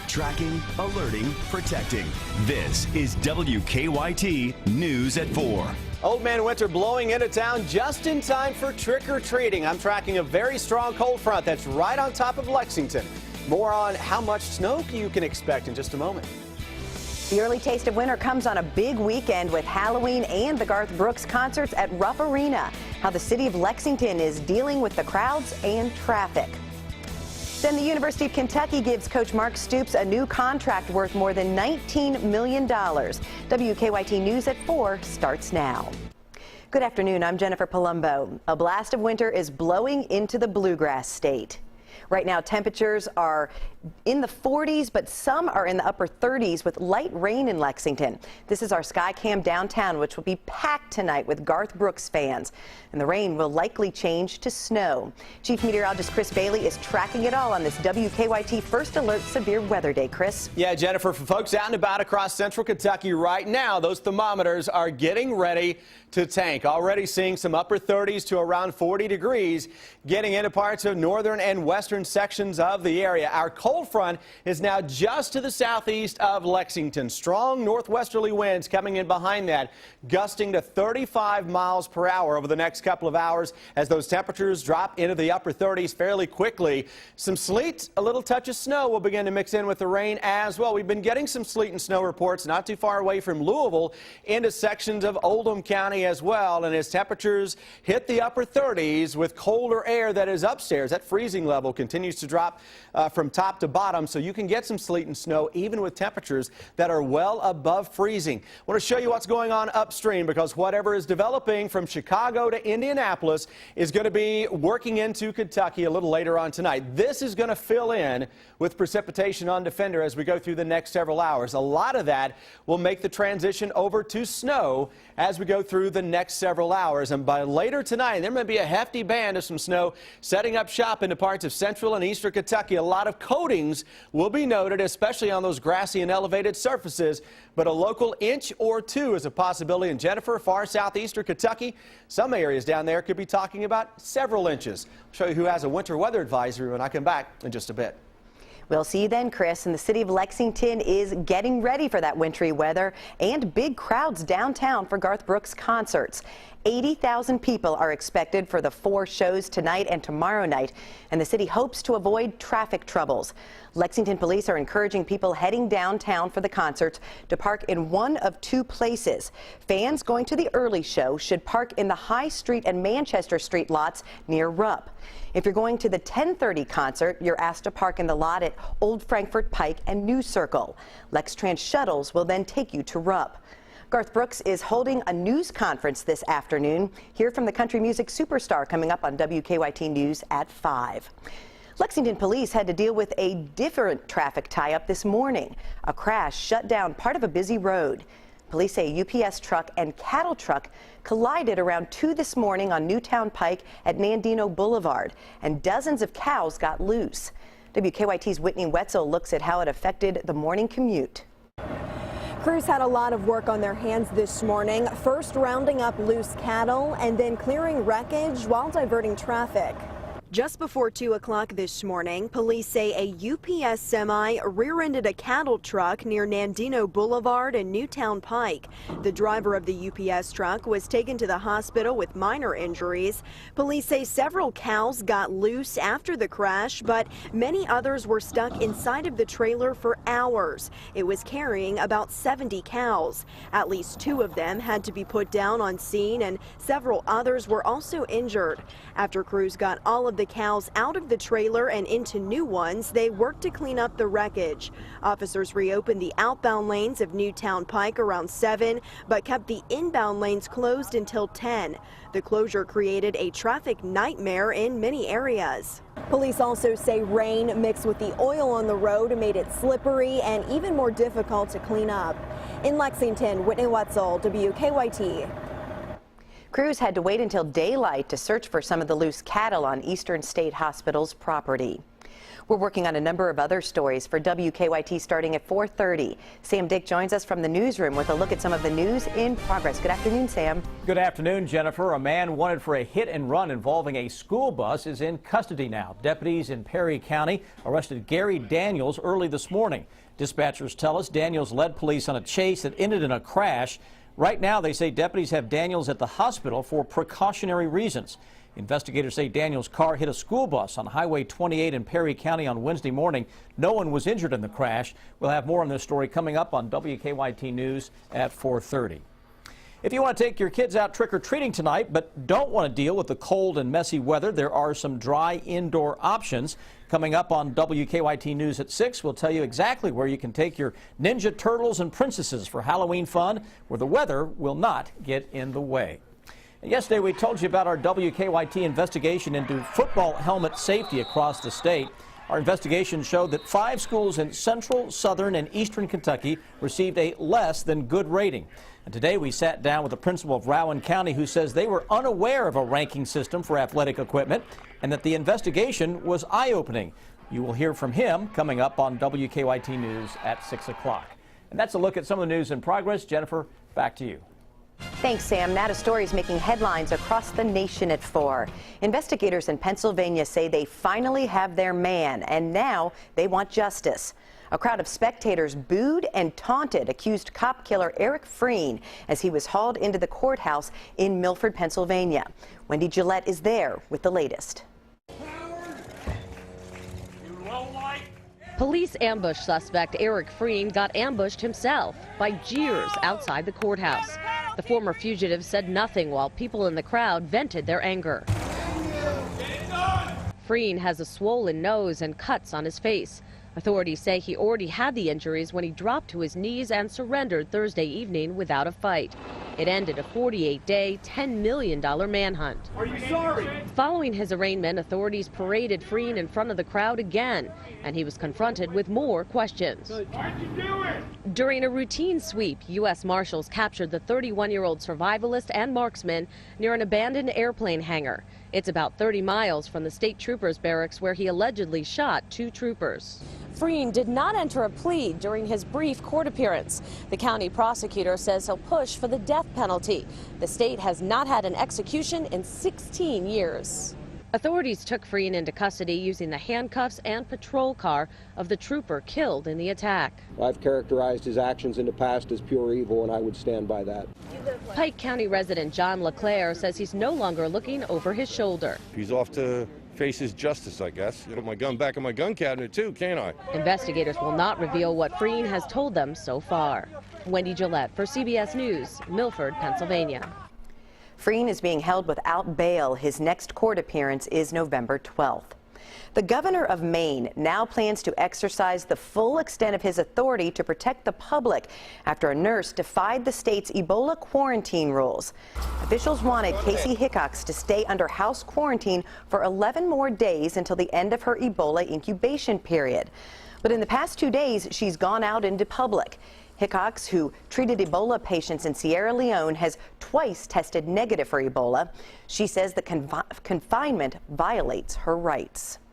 Tracking, alerting, protecting. This is WKYT News at 4. Old Man Winter blowing into town just in time for trick-or-treating. I'm tracking a very strong cold front that's right on top of Lexington. More on how much snow you can expect in just a moment. The early taste of winter comes on a big weekend with Halloween and the Garth Brooks concerts at Rupp Arena. How the city of Lexington is dealing with the crowds and traffic. Then the University of Kentucky gives Coach Mark Stoops a new contract worth more than $19 million. WKYT News at 4 starts now. Good afternoon, I'm Jennifer Palumbo. A blast of winter is blowing into the bluegrass state. Right now, temperatures are in the 40s, but some are in the upper 30s with light rain in Lexington. This is our Skycam downtown, which will be packed tonight with Garth Brooks fans. And the rain will likely change to snow. Chief Meteorologist Chris Bailey is tracking it all on this WKYT First Alert Severe Weather Day. Chris? Yeah, Jennifer, for folks out and about across central Kentucky right now, those thermometers are getting ready to tank. Already seeing some upper 30s to around 40 degrees getting into parts of northern and western sections of the area. Our cold front is now just to the southeast of Lexington. Strong northwesterly winds coming in behind that, gusting to 35 miles per hour over the next couple of hours as those temperatures drop into the upper 30s fairly quickly. Some sleet, a little touch of snow will begin to mix in with the rain as well. We've been getting some sleet and snow reports not too far away from Louisville into sections of Oldham County as well. And as temperatures hit the upper 30s with colder air that is upstairs, that freezing level continues to drop from top to bottom, so you can get some sleet and snow even with temperatures that are well above freezing. I want to show you what's going on upstream because whatever is developing from Chicago to Indianapolis is going to be working into Kentucky a little later on tonight. This is going to fill in with precipitation on Defender as we go through the next several hours. A lot of that will make the transition over to snow as we go through the next several hours. And by later tonight, there may be a hefty band of some snow setting up shop into parts of central and eastern Kentucky. A lot of coatings will be noted, especially on those grassy and elevated surfaces, but a local inch or two is a possibility. And Jennifer, far southeastern Kentucky, some areas down there could be talking about several inches. I'll show you who has a winter weather advisory when I come back in just a bit. We'll see you then, Chris. And the city of Lexington is getting ready for that wintry weather and big crowds downtown for Garth Brooks concerts. 80,000 people are expected for the 4 shows tonight and tomorrow night, and the city hopes to avoid traffic troubles. Lexington police are encouraging people heading downtown for the concerts to park in one of 2 places. Fans going to the early show should park in the High Street and Manchester Street lots near Rupp. If you're going to the 10:30 concert, you're asked to park in the lot at Old Frankfort Pike and New Circle. LexTrans shuttles will then take you to Rupp. Garth Brooks is holding a news conference this afternoon. Hear from the country music superstar coming up on WKYT News at 5. Lexington police had to deal with a different traffic tie-up this morning. A crash shut down part of a busy road. Police say a UPS truck and cattle truck collided around 2 this morning on Newtown Pike at Nandino Boulevard, and dozens of cows got loose. WKYT's Whitney Wetzel looks at how it affected the morning commute. Crews had a lot of work on their hands this morning, first rounding up loose cattle and then clearing wreckage while diverting traffic. Just before 2 o'clock this morning, police say a UPS semi rear-ended a cattle truck near Nandino Boulevard and Newtown Pike. The driver of the UPS truck was taken to the hospital with minor injuries. Police say several cows got loose after the crash, but many others were stuck inside of the trailer for hours. It was carrying about 70 cows. At least 2 of them had to be put down on scene, and several others were also injured. After crews got all of the cows out of the trailer and into new ones, they worked to clean up the wreckage. Officers reopened the outbound lanes of Newtown Pike around 7, but kept the inbound lanes closed until 10. The closure created a traffic nightmare in many areas. Police also say rain mixed with the oil on the road made it slippery and even more difficult to clean up. In Lexington, Whitney Wetzel, WKYT. Crews had to wait until daylight to search for some of the loose cattle on Eastern State Hospital's property. We're working on a number of other stories for WKYT starting at 4:30. Sam Dick joins us from the newsroom with a look at some of the news in progress. Good afternoon, Sam. Good afternoon, Jennifer. A man wanted for a hit and run involving a school bus is in custody now. Deputies in Perry County arrested Gary Daniels early this morning. Dispatchers tell us Daniels led police on a chase that ended in a crash. Right now, they say deputies have Daniels at the hospital for precautionary reasons. Investigators say Daniels' car hit a school bus on Highway 28 in Perry County on Wednesday morning. No one was injured in the crash. We'll have more on this story coming up on WKYT News at 4:30. If you want to take your kids out trick-or-treating tonight but don't want to deal with the cold and messy weather, there are some dry indoor options. Coming up on WKYT News at 6, we'll tell you exactly where you can take your Ninja Turtles and princesses for Halloween fun, where the weather will not get in the way. Yesterday, we told you about our WKYT investigation into football helmet safety across the state. Our investigation showed that 5 schools in central, southern, and eastern Kentucky received a less than good rating. And today, we sat down with the principal of Rowan County, who says they were unaware of a ranking system for athletic equipment and that the investigation was eye-opening. You will hear from him coming up on WKYT News at 6 o'clock. And that's a look at some of the news in progress. Jennifer, back to you. Thanks, Sam. Now to stories making headlines across the nation at 4. Investigators in Pennsylvania say they finally have their man, and now they want justice. A crowd of spectators booed and taunted accused cop killer Eric Freen as he was hauled into the courthouse in Milford, Pennsylvania. Wendy Gillette is there with the latest. Police ambush suspect Eric Freen got ambushed himself by jeers outside the courthouse. The former fugitive said nothing while people in the crowd vented their anger. Freen has a swollen nose and cuts on his face. Authorities say he already had the injuries when he dropped to his knees and surrendered Thursday evening without a fight. It ended a 48-day, $10 million manhunt. Are you sorry? Following his arraignment, authorities paraded Freen in front of the crowd again, and he was confronted with more questions. Why'd you do it? During a routine sweep, U.S. Marshals captured the 31-year-old survivalist and marksman near an abandoned airplane hangar. It's about 30 miles from the state troopers barracks where he allegedly shot 2 troopers. Freen did not enter a plea during his brief court appearance. The county prosecutor says he'll push for the death penalty. The state has not had an execution in 16 years. Authorities took Freen into custody using the handcuffs and patrol car of the trooper killed in the attack. I've characterized his actions in the past as pure evil, and I would stand by that. Pike County resident John LeClaire says he's no longer looking over his shoulder. He's off to face his justice, I guess. Put my gun back in my gun cabinet, too, can't I? Investigators will not reveal what Freen has told them so far. Wendy Gillette for CBS News, Milford, Pennsylvania. Freen is being held without bail. His next court appearance is November 12th. The governor of Maine now plans to exercise the full extent of his authority to protect the public after a nurse defied the state's Ebola quarantine rules. Officials wanted Casey Hickox to stay under house quarantine for 11 more days until the end of her Ebola incubation period. But in the past 2 days, she's gone out into public. Hickox, who treated Ebola patients in Sierra Leone, has twice tested negative for Ebola. She says the confinement violates her rights.